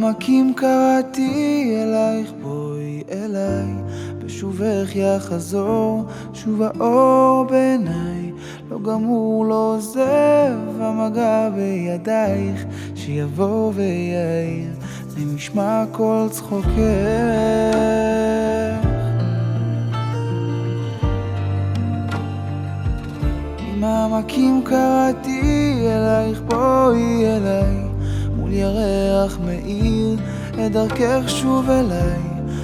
ממעמקים קראתי אלייך, בואי אליי, בשובך יחזור שוב האור בעיניי, לא גמור לא עוזב המגע בידייך, שיבוא ויעיר למשמע כל צחוקך. ממעמקים קראתי אלייך, בואי אליי, מול ירח מאיר את דרכך שוב אליי,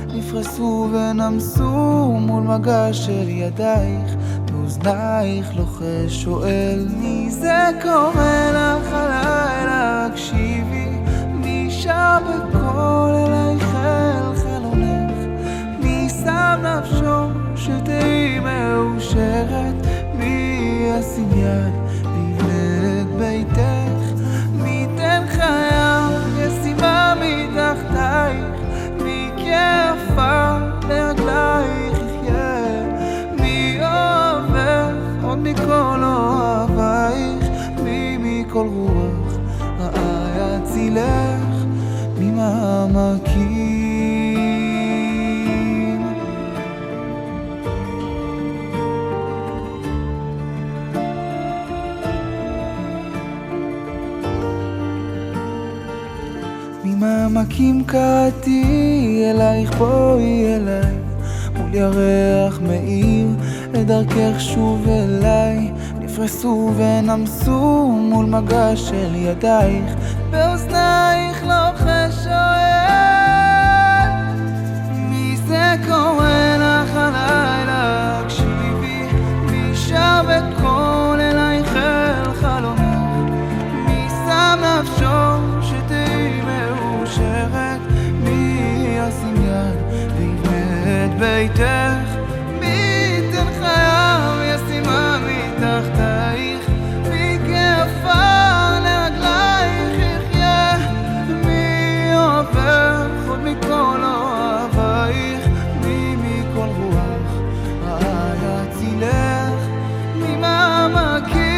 נפרסו ונמסו מול מגע של ידייך, באוזנייך לוחש שואל מי זה קורא לך הלילה, הקשיבי מי שר בקול אלייך אל חלונך, מי שם נפשו שתהי מאושרת, מי ישים יד ויבנה את ביתך, מי תן חיה ישימה מתחתייך, מי כעפר לרגלייך יחיה, מי אוהבך עוד מכל אוהבייך, מי מכל רוח רעה יצילך ממעמקים. ממעמקים קראתי אלייך, בואי אליי, מול ירח מאיר את דרכך שוב אליי, נפרסו ונמסו מול מגע של ידייך, באוזנייך לוחש שואל מי זה קורא לך הלילה, הקשיבי מי שר בקול אלייך אל חלונך, מי שם נפשו שתהי מאושרת, מי ישים יד ויבנה את ביתך, מי ייתן חיה וישימה מתחתייך, מי כעפר לרגלייך יחיה, מי אוהבך עוד מכל אוהבייך, מי מכל רוח רעה יצילך ממעמקים.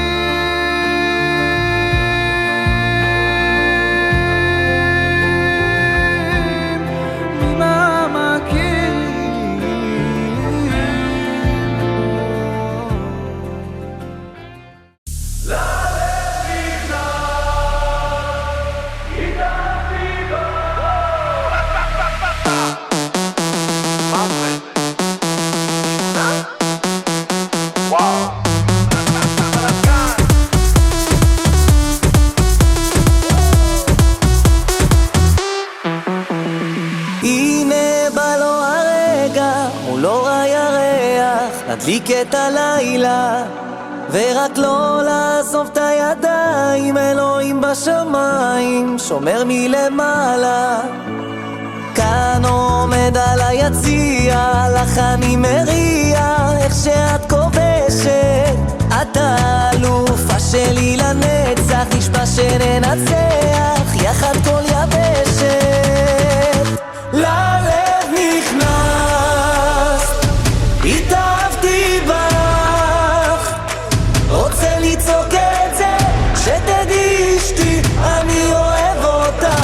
נדליק את הלילה ורק לא לעזוב את הידיים, אלוהים בשמיים שומר מלמעלה, כאן עומד על היציע, לך אני מריע איך שאת כובשת, את האלופה שלי לנצח, נשבע שננצח יחד כל יבשת. ללב נכנס התאהבתי בך, רוצה לצעוק את זה שתדעי אשתי אני אוהב אותך.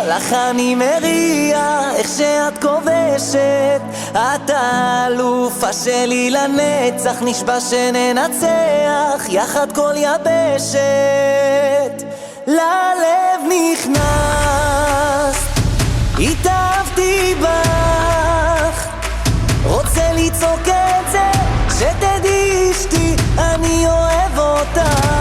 לך אני מריע איך שאת כובשת, את האלופה שלי לנצח, נשבע שננצח יחד כל יבשת. ללב נכנס התאהבתי בך, אשתי, אני אוהב אותך